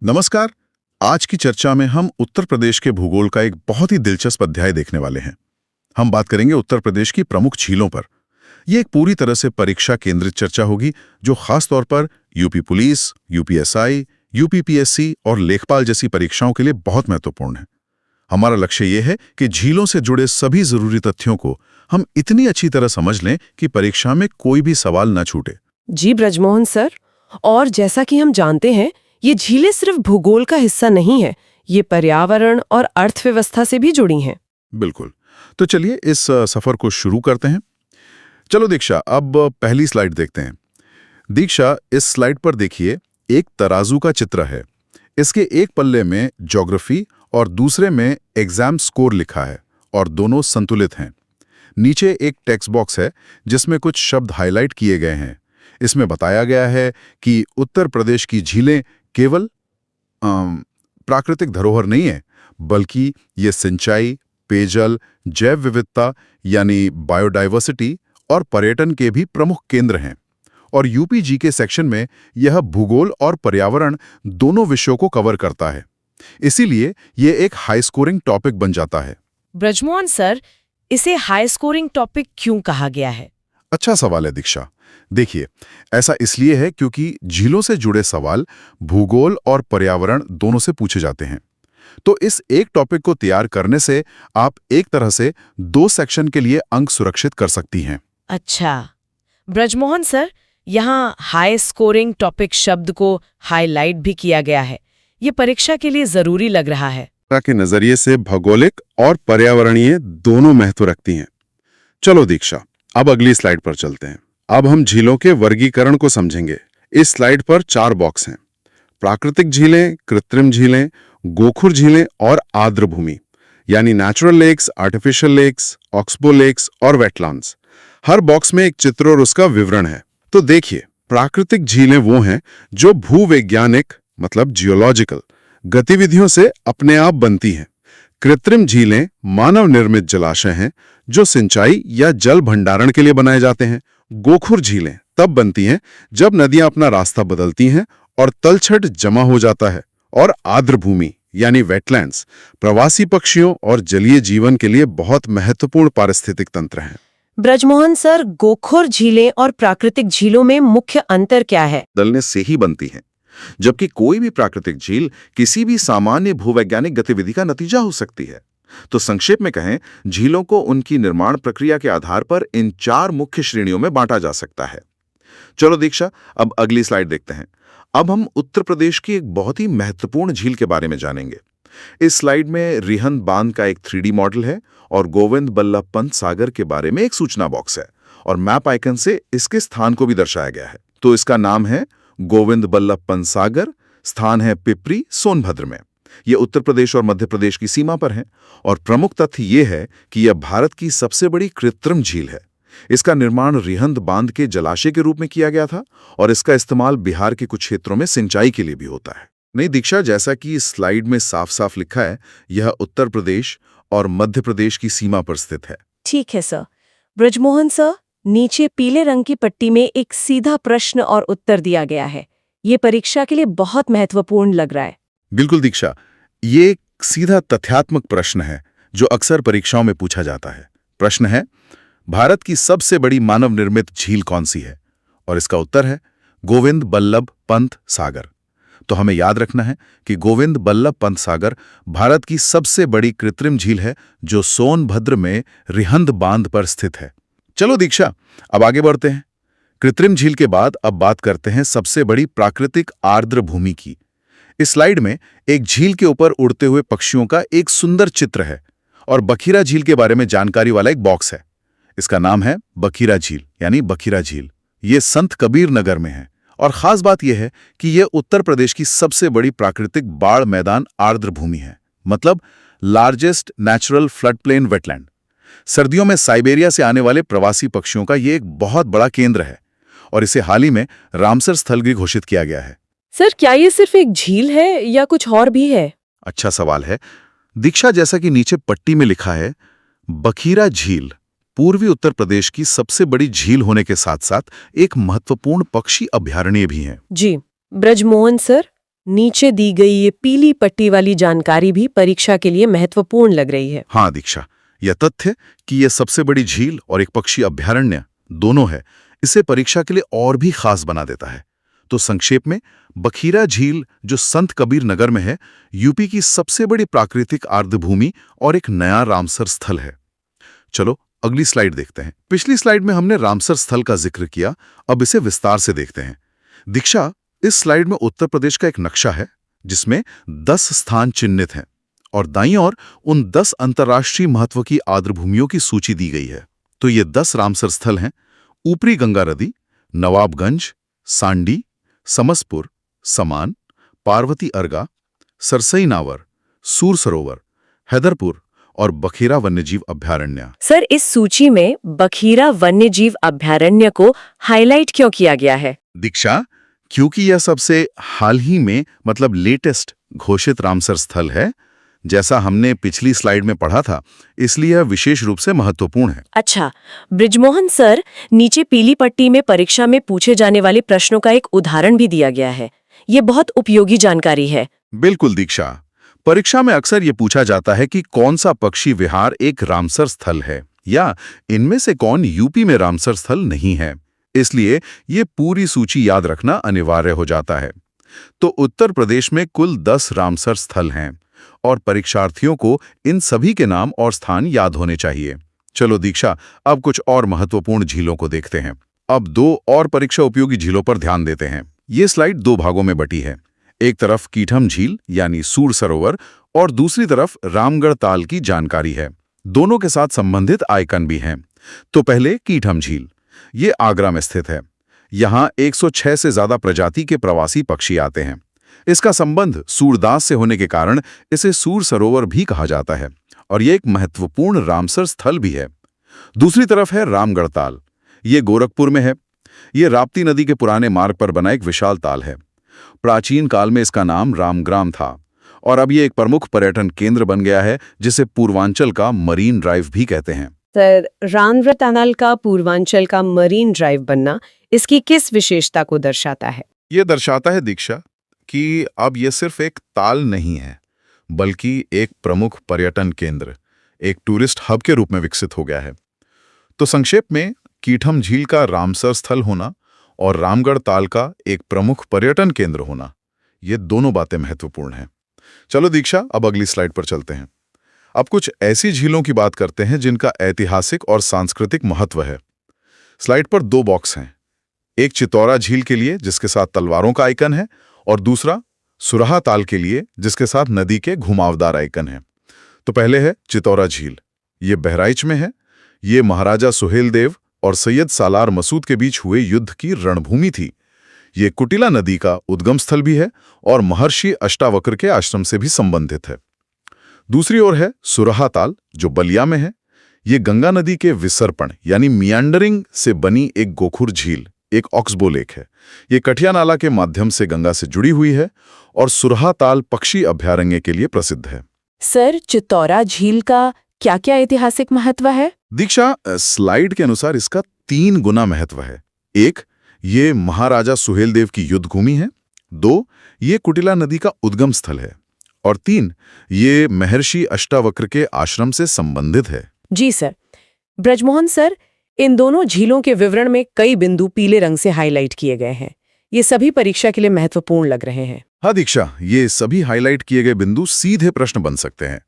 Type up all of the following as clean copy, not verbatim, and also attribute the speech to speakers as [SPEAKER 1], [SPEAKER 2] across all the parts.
[SPEAKER 1] नमस्कार। आज की चर्चा में हम उत्तर प्रदेश के भूगोल का एक बहुत ही दिलचस्प अध्याय देखने वाले हैं। हम बात करेंगे उत्तर प्रदेश की प्रमुख झीलों पर। यह एक पूरी तरह से परीक्षा केंद्रित चर्चा होगी जो खास तौर पर यूपी पुलिस, यूपीएसआई, यूपीपीएससी और लेखपाल जैसी परीक्षाओं के लिए बहुत महत्वपूर्ण है। हमारा लक्ष्य यह है कि झीलों से जुड़े सभी जरूरी तथ्यों को हम इतनी अच्छी तरह समझ लें कि परीक्षा में कोई भी सवाल न छूटे।
[SPEAKER 2] जी ब्रजमोहन सर, और जैसा कि हम जानते हैं, ये झीलें सिर्फ भूगोल का हिस्सा नहीं है, ये पर्यावरण और अर्थव्यवस्था से भी जुड़ी हैं।
[SPEAKER 1] बिल्कुल। तो चलिए इस सफर को शुरू करते हैं। चलो दीक्षा, अब पहली स्लाइड देखते हैं। दीक्षा, इस स्लाइड पर देखिए, एक तराजू का चित्र है। इसके एक पल्ले में ज्योग्राफी और दूसरे में एग्जाम स्कोर लिखा है और दोनों संतुलित हैं। नीचे एक टेक्स्ट बॉक्स है जिसमें कुछ शब्द हाईलाइट किए गए हैं। इसमें बताया गया है कि उत्तर प्रदेश की झीलें केवल प्राकृतिक धरोहर नहीं है, बल्कि ये सिंचाई, पेयजल, जैव विविधता यानी बायोडाइवर्सिटी और पर्यटन के भी प्रमुख केंद्र हैं। और यूपीजी के सेक्शन में यह भूगोल और पर्यावरण दोनों विषयों को कवर करता है। इसीलिए ये एक हाई स्कोरिंग टॉपिक बन जाता है।
[SPEAKER 2] ब्रजमोहन सर, इसे हाई स्कोरिंग टॉपिक क्यों कहा गया है?
[SPEAKER 1] अच्छा सवाल है दीक्षा। देखिए, ऐसा इसलिए है क्योंकि झीलों से जुड़े सवाल भूगोल और पर्यावरण दोनों से पूछे जाते हैं। तो इस एक टॉपिक को तैयार करने से आप एक तरह से 2 सेक्शन के लिए अंक सुरक्षित कर सकती हैं।
[SPEAKER 2] अच्छा ब्रजमोहन सर, यहाँ हाई स्कोरिंग टॉपिक शब्द को हाईलाइट भी किया गया है। ये परीक्षा के लिए जरूरी लग रहा है।
[SPEAKER 3] के नजरिए से भौगोलिक और पर्यावरणीय दोनों महत्व रखती हैं। चलो दीक्षा, अब अगली स्लाइड पर चलते हैं। अब हम झीलों के वर्गीकरण को समझेंगे। इस स्लाइड पर 4 बॉक्स हैं: प्राकृतिक झीलें, कृत्रिम झीलें, गोखुर झीलें और आर्द्र भूमि यानी natural lakes, artificial lakes, oxbow lakes और वेटलैंड्स। हर बॉक्स में एक चित्र और उसका विवरण है। तो देखिए, प्राकृतिक झीलें वो हैं जो भूवैज्ञानिक मतलब जियोलॉजिकल गतिविधियों से अपने आप बनती हैं। कृत्रिम झीलें मानव निर्मित जलाशय हैं जो सिंचाई या जल भंडारण के लिए बनाए जाते हैं। गोखुर झीलें तब बनती हैं जब नदियां अपना रास्ता बदलती हैं और तलछट जमा हो जाता है। और आर्द्र भूमि यानी वेटलैंड्स प्रवासी पक्षियों और जलीय जीवन के लिए बहुत महत्वपूर्ण पारिस्थितिक तंत्र हैं।
[SPEAKER 2] ब्रजमोहन सर, गोखुर झीलें और प्राकृतिक झीलों में मुख्य अंतर क्या है?
[SPEAKER 4] दलने से ही बनती हैं, जबकि कोई भी प्राकृतिक झील किसी भी सामान्य भूवैज्ञानिक गतिविधि का नतीजा हो सकती है। तो संक्षेप में कहें, झीलों को उनकी निर्माण प्रक्रिया के आधार पर इन 4 मुख्य श्रेणियों में बांटा जा सकता है। चलो दीक्षा, अब अगली स्लाइड देखते हैं। अब हम उत्तर प्रदेश की एक बहुत ही महत्वपूर्ण झील के बारे में जानेंगे। इस स्लाइड में रिहंद बांध का एक 3D मॉडल है और गोविंद बल्लभ पंत सागर के बारे में एक सूचना बॉक्स है और मैप आइकन से इसके स्थान को भी दर्शाया गया है। तो इसका नाम है गोविंद बल्लभ पंत सागर, स्थान है पिपरी, सोनभद्र में। ये उत्तर प्रदेश और मध्य प्रदेश की सीमा पर है और प्रमुख तथ्य ये है कि यह भारत की सबसे बड़ी कृत्रिम झील है। इसका निर्माण रिहंद बांध के जलाशय के रूप में किया गया था और इसका इस्तेमाल बिहार के कुछ क्षेत्रों में सिंचाई के लिए भी होता है। नहीं दीक्षा, जैसा कि इस स्लाइड में साफ साफ लिखा है, यह उत्तर प्रदेश और मध्य प्रदेश की सीमा पर स्थित है।
[SPEAKER 2] ठीक है सर। ब्रजमोहन सर, नीचे पीले रंग की पट्टी में एक सीधा प्रश्न और उत्तर दिया गया है। ये परीक्षा के लिए बहुत महत्वपूर्ण लग रहा है।
[SPEAKER 1] बिल्कुल दीक्षा, ये एक सीधा तथ्यात्मक प्रश्न है जो अक्सर परीक्षाओं में पूछा जाता है। प्रश्न है, भारत की सबसे बड़ी मानव निर्मित झील कौन सी है? और इसका उत्तर है गोविंद बल्लभ पंत सागर। तो हमें याद रखना है कि गोविंद बल्लभ पंत सागर भारत की सबसे बड़ी कृत्रिम झील है जो सोनभद्र में रिहंद बांध पर स्थित है। चलो दीक्षा, अब आगे बढ़ते हैं। कृत्रिम झील के बाद अब बात करते हैं सबसे बड़ी प्राकृतिक आर्द्र भूमि की। इस स्लाइड में एक झील के ऊपर उड़ते हुए पक्षियों का एक सुंदर चित्र है और बखीरा झील के बारे में जानकारी वाला एक बॉक्स है। इसका नाम है बखीरा झील यानी बखीरा झील। ये संत कबीर नगर में है और खास बात यह है कि यह उत्तर प्रदेश की सबसे बड़ी प्राकृतिक बाढ़ मैदान आर्द्र भूमि है, मतलब largest natural flood plain wetland. सर्दियों में साइबेरिया से आने वाले प्रवासी पक्षियों का ये एक बहुत बड़ा केंद्र है और इसे हाल ही में रामसर स्थलगृह घोषित किया गया है।
[SPEAKER 2] सर, क्या ये सिर्फ एक झील है या कुछ और भी है?
[SPEAKER 1] अच्छा सवाल है दीक्षा। जैसा कि नीचे पट्टी में लिखा है, बखीरा झील पूर्वी उत्तर प्रदेश की सबसे बड़ी झील होने के साथ साथ एक महत्वपूर्ण पक्षी अभयारण्य भी है।
[SPEAKER 2] जी ब्रजमोहन सर, नीचे दी गई ये पीली पट्टी वाली जानकारी भी परीक्षा के लिए महत्वपूर्ण लग रही है।
[SPEAKER 1] हाँ दीक्षा, यह तथ्य कि यह सबसे बड़ी झील और एक पक्षी अभ्यारण्य दोनों है, इसे परीक्षा के लिए और भी खास बना देता है। तो संक्षेप में, बखीरा झील जो संत कबीर नगर में है, यूपी की सबसे बड़ी प्राकृतिक आर्द्रभूमि और एक नया रामसर स्थल है। चलो अगली स्लाइड देखते हैं। पिछली स्लाइड में हमने रामसर स्थल का जिक्र किया, अब इसे विस्तार से देखते हैं। दीक्षा, इस स्लाइड में उत्तर प्रदेश का एक नक्शा है जिसमें 10 स्थान चिन्हित हैं और दाईं ओर उन 10 अंतर्राष्ट्रीय महत्व की आर्द्रभूमियों की सूची दी गई है। तो ये 10 रामसर स्थल हैं: ऊपरी गंगा नदी, नवाबगंज, सांडी, समसपुर, समान, पार्वती अर्गा, सरसई नावर, सूर सरोवर, हैदरपुर और बखीरा वन्यजीव अभ्यारण्य।
[SPEAKER 2] सर, इस सूची में बखीरा वन्यजीव अभ्यारण्य को हाईलाइट क्यों किया गया है?
[SPEAKER 1] दीक्षा, क्योंकि यह सबसे हाल ही में मतलब लेटेस्ट घोषित रामसर स्थल है, जैसा हमने पिछली स्लाइड में पढ़ा था, इसलिए यह विशेष रूप से महत्वपूर्ण है।
[SPEAKER 2] अच्छा, ब्रिजमोहन सर, नीचे पीली पट्टी में परीक्षा में पूछे जाने वाले प्रश्नों का एक उदाहरण भी दिया गया है। ये बहुत उपयोगी जानकारी है।
[SPEAKER 1] बिल्कुल दीक्षा, परीक्षा में अक्सर ये पूछा जाता है कि कौन सा पक्षी विहार एक रामसर स्थल है या इनमें से कौन यूपी में रामसर स्थल नहीं है, इसलिए ये पूरी सूची याद रखना अनिवार्य हो जाता है। तो उत्तर प्रदेश में कुल 10 रामसर स्थल हैं और परीक्षार्थियों को इन सभी के नाम और स्थान याद होने चाहिए। चलो दीक्षा, अब कुछ और महत्वपूर्ण झीलों को देखते हैं। अब 2 और परीक्षा उपयोगी झीलों पर ध्यान देते हैं। ये स्लाइड 2 भागों में बटी है। एक तरफ कीठम झील यानी सूर सरोवर और दूसरी तरफ रामगढ़ ताल की जानकारी है। दोनों के साथ संबंधित आइकन भी हैं। तो पहले कीठम झील, ये आगरा में स्थित है। यहाँ 106 से ज्यादा प्रजाति के प्रवासी पक्षी आते हैं। इसका संबंध सूरदास से होने के कारण इसे सूर सरोवर भी कहा जाता है और ये एक महत्वपूर्ण रामसर स्थल भी है। दूसरी तरफ है रामगढ़ ताल, ये गोरखपुर में है। ये राप्ती नदी के पुराने मार्ग पर बना एक विशाल ताल है। प्राचीन काल में इसका नाम रामग्राम था और अब ये एक प्रमुख पर्यटन केंद्र बन गया है, जिसे पूर्वांचल का मरीन ड्राइव भी कहते हैं।
[SPEAKER 2] सर, रामगढ़ ताल का पूर्वांचल का मरीन ड्राइव बनना इसकी किस विशेषता को दर्शाता है?
[SPEAKER 1] ये दर्शाता है दीक्षा कि अब ये सिर्फ एक ताल नहीं है, बल्कि एक प्रमुख पर्यटन केंद्र, एक टूरिस्ट हब के रूप में विकसित हो गया है। तो संक्षेप में, कीठम झील का रामसर स्थल होना और रामगढ़ ताल का एक प्रमुख पर्यटन केंद्र होना, ये दोनों बातें महत्वपूर्ण हैं। चलो दीक्षा, अब अगली स्लाइड पर चलते हैं। अब कुछ ऐसी झीलों की बात करते हैं जिनका ऐतिहासिक और सांस्कृतिक महत्व है। स्लाइड पर 2 बॉक्स हैं, एक चितौरा झील के लिए जिसके साथ तलवारों का आइकन है और दूसरा सुराहा ताल के लिए जिसके साथ नदी के घुमावदार आइकन है। तो पहले है चितौरा झील, ये बहराइच में है। ये महाराजा सुहेलदेव और सैयद सालार मसूद के बीच हुए युद्ध की रणभूमि थी। ये कुटिला नदी का उद्गम स्थल भी है और महर्षि अष्टावक्र के आश्रम से भी संबंधित है। दूसरी ओर है सुराहा ताल, जो बलिया में है। ये गंगा नदी के विसर्पण यानी मियांडरिंग से बनी एक गोखुर झील, एक ऑक्सबो लेक है। ये कठिया नाला के माध्यम से गंगा से जुड़ी हुई है और सुराहा ताल पक्षी अभ्यारण्य के लिए प्रसिद्ध है।
[SPEAKER 2] सर, चितौरा झील का क्या क्या ऐतिहासिक महत्व है?
[SPEAKER 1] दीक्षा, स्लाइड के अनुसार इसका 3 गुना महत्व है। 1, ये महाराजा सुहेलदेव की युद्ध भूमि है। 2, ये कुटिला नदी का उद्गम स्थल है। और 3, ये महर्षि अष्टावक्र के आश्रम से संबंधित है।
[SPEAKER 2] जी सर। ब्रजमोहन सर, इन दोनों झीलों के विवरण में कई बिंदु पीले रंग से हाईलाइट किए गए हैं। ये सभी परीक्षा के लिए महत्वपूर्ण लग रहे हैं।
[SPEAKER 1] हाँ दीक्षा, ये सभी हाईलाइट किए गए बिंदु सीधे प्रश्न बन सकते हैं,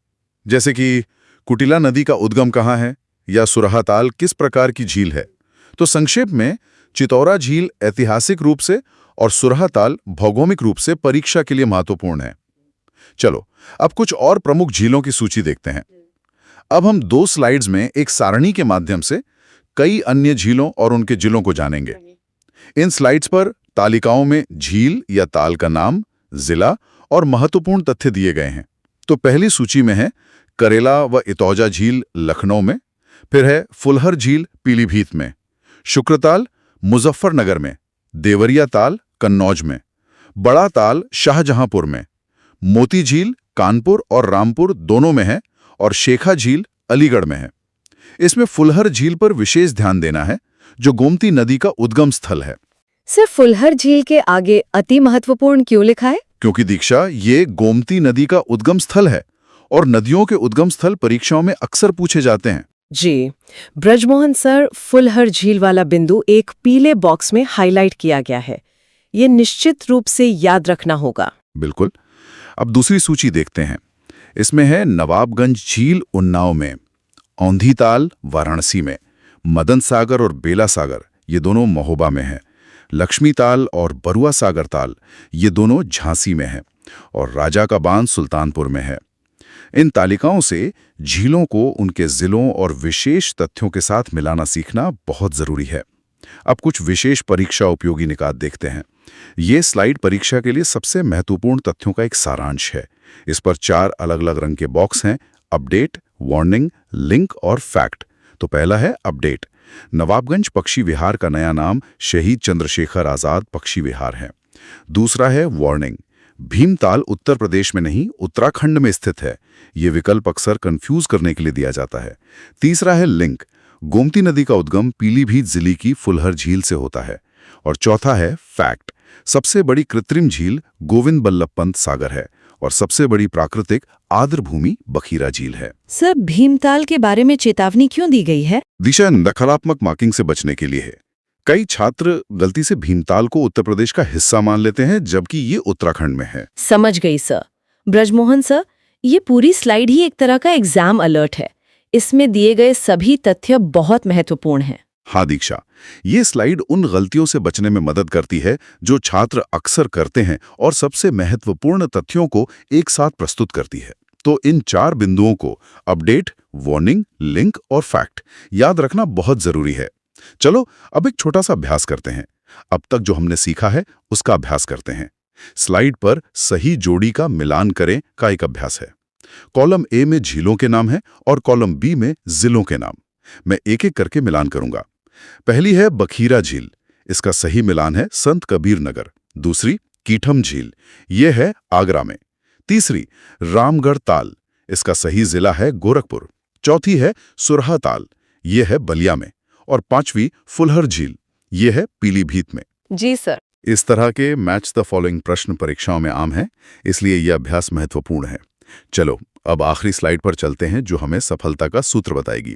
[SPEAKER 1] जैसे कि कुटिला नदी का उद्गम कहाँ है या सुराहा ताल किस प्रकार की झील है। तो संक्षेप में, चितौरा झील ऐतिहासिक रूप से और सुराहा ताल भौगोलिक रूप से परीक्षा के लिए महत्वपूर्ण है। चलो अब कुछ और प्रमुख झीलों की सूची देखते हैं। अब हम 2 स्लाइड्स में एक सारणी के माध्यम से कई अन्य झीलों और उनके जिलों को जानेंगे। इन स्लाइड्स पर तालिकाओं में झील या ताल का नाम, जिला और महत्वपूर्ण तथ्य दिए गए हैं। तो पहली सूची में है करेला व इतौजा झील लखनऊ में, फिर है फुलहर झील पीलीभीत में, शुक्रताल मुजफ्फरनगर में, देवरिया ताल कन्नौज में, बड़ा ताल शाहजहांपुर में, मोती झील कानपुर और रामपुर दोनों में है और शेखा झील अलीगढ़ में है। इसमें फुलहर झील पर विशेष ध्यान देना है, जो गोमती नदी का उद्गम स्थल है।
[SPEAKER 5] सिर्फ फुलहर झील के आगे अति महत्वपूर्ण क्यों लिखा है?
[SPEAKER 1] क्योंकि दीक्षा, ये गोमती नदी का उद्गम स्थल है और नदियों के उद्गम स्थल परीक्षाओं में अक्सर पूछे जाते हैं।
[SPEAKER 2] जी, ब्रजमोहन सर, फुलहर झील वाला बिंदु एक पीले बॉक्स में हाईलाइट किया गया है। ये निश्चित रूप से याद रखना होगा।
[SPEAKER 1] बिल्कुल। अब दूसरी सूची देखते हैं। इसमें है नवाबगंज झील उन्नाव में, औंधीताल वाराणसी में, मदन सागर और बेला सागर ये दोनों महोबा में हैं, लक्ष्मी ताल और बरुआ सागर ताल ये दोनों झांसी में हैं, और राजा का बांध सुल्तानपुर में है। इन तालिकाओं से झीलों को उनके जिलों और विशेष तथ्यों के साथ मिलाना सीखना बहुत जरूरी है। अब कुछ विशेष परीक्षा उपयोगी निकात देखते हैं। ये स्लाइड परीक्षा के लिए सबसे महत्वपूर्ण तथ्यों का एक सारांश है। इस पर 4 अलग-अलग रंग के बॉक्स हैं: अपडेट, वार्निंग, लिंक और फैक्ट। तो पहला है अपडेट। नवाबगंज पक्षी विहार का नया नाम शहीद चंद्रशेखर आजाद पक्षी विहार है। दूसरा है वार्निंग। भीमताल उत्तर प्रदेश में नहीं, उत्तराखंड में स्थित है। ये विकल्प अक्सर कंफ्यूज करने के लिए दिया जाता है। तीसरा है लिंक। गोमती नदी का उद्गम पीलीभीत जिले की फुलहर झील से होता है। और चौथा है फैक्ट। सबसे बड़ी कृत्रिम झील गोविंद बल्लभ पंत सागर है और सबसे बड़ी प्राकृतिक आर्द्र भूमि बखीरा झील है।
[SPEAKER 2] सर, भीमताल के बारे में चेतावनी क्यों दी गई है?
[SPEAKER 1] दिशा नकारात्मक मार्किंग से बचने के लिए है। कई छात्र गलती से भीमताल को उत्तर प्रदेश का हिस्सा मान लेते हैं, जबकि ये उत्तराखंड में है।
[SPEAKER 2] समझ गई सर। ब्रजमोहन सर, ये पूरी स्लाइड ही एक तरह का एग्जाम अलर्ट है। इसमें दिए गए सभी तथ्य बहुत महत्वपूर्ण हैं।
[SPEAKER 1] हाँ दीक्षा, ये स्लाइड उन गलतियों से बचने में मदद करती है जो छात्र अक्सर करते हैं और सबसे महत्वपूर्ण तथ्यों को एक साथ प्रस्तुत करती है। तो इन 4 बिंदुओं को अपडेट, वार्निंग, लिंक और फैक्ट याद रखना बहुत जरूरी है। चलो अब एक छोटा सा अभ्यास करते हैं। अब तक जो हमने सीखा है उसका अभ्यास करते हैं। स्लाइड पर सही जोड़ी का मिलान करें का एक अभ्यास है। कॉलम ए में झीलों के नाम है और कॉलम बी में जिलों के नाम। मैं एक एक करके मिलान करूंगा। पहली है बखीरा झील, इसका सही मिलान है संत कबीर नगर। दूसरी कीठम झील, यह है आगरा में। तीसरी रामगढ़ ताल, इसका सही जिला है गोरखपुर। चौथी है सुरहा ताल, यह है बलिया में। और 5वीं फुलहर झील, यह है पीलीभीत में।
[SPEAKER 2] जी सर।
[SPEAKER 1] इस तरह के मैच द फॉलोइंग प्रश्न परीक्षाओं में आम हैं, इसलिए यह अभ्यास महत्वपूर्ण है। चलो अब आखिरी स्लाइड पर चलते हैं जो हमें सफलता का सूत्र बताएगी।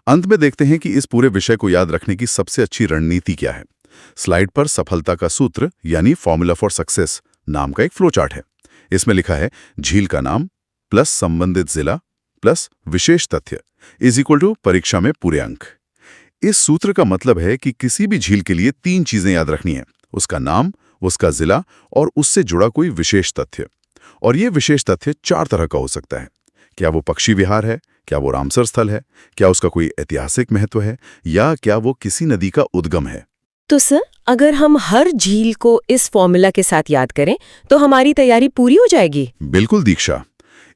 [SPEAKER 1] अंत में देखते हैं कि इस पूरे विषय को याद रखने की सबसे अच्छी रणनीति क्या है। स्लाइड पर सफलता का सूत्र यानी फॉर्मूला फॉर सक्सेस नाम का एक फ्लो चार्ट है। इसमें लिखा है झील का नाम प्लस संबंधित जिला प्लस विशेष तथ्य इज इक्वल टू परीक्षा में पूरे अंक। इस सूत्र का मतलब है कि किसी भी झील के लिए 3 चीजें याद रखनी है: उसका नाम, उसका जिला और उससे जुड़ा कोई विशेष तथ्य। और ये विशेष तथ्य 4 तरह का हो सकता है। क्या वो पक्षी विहार है, क्या वो रामसर स्थल है, क्या उसका कोई ऐतिहासिक महत्व है, या क्या वो किसी नदी का उद्गम है।
[SPEAKER 2] तो सर, अगर हम हर झील को इस फॉर्मूला के साथ याद करें तो हमारी तैयारी पूरी हो जाएगी।
[SPEAKER 1] बिल्कुल दीक्षा,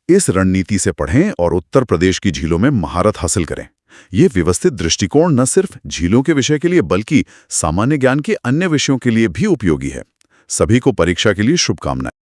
[SPEAKER 1] इस रणनीति से पढ़ें और उत्तर प्रदेश की झीलों में महारत हासिल करें। ये व्यवस्थित दृष्टिकोण न सिर्फ झीलों के विषय के लिए बल्कि सामान्य ज्ञान के अन्य विषयों के लिए भी उपयोगी है। सभी को परीक्षा के लिए शुभकामनाएं।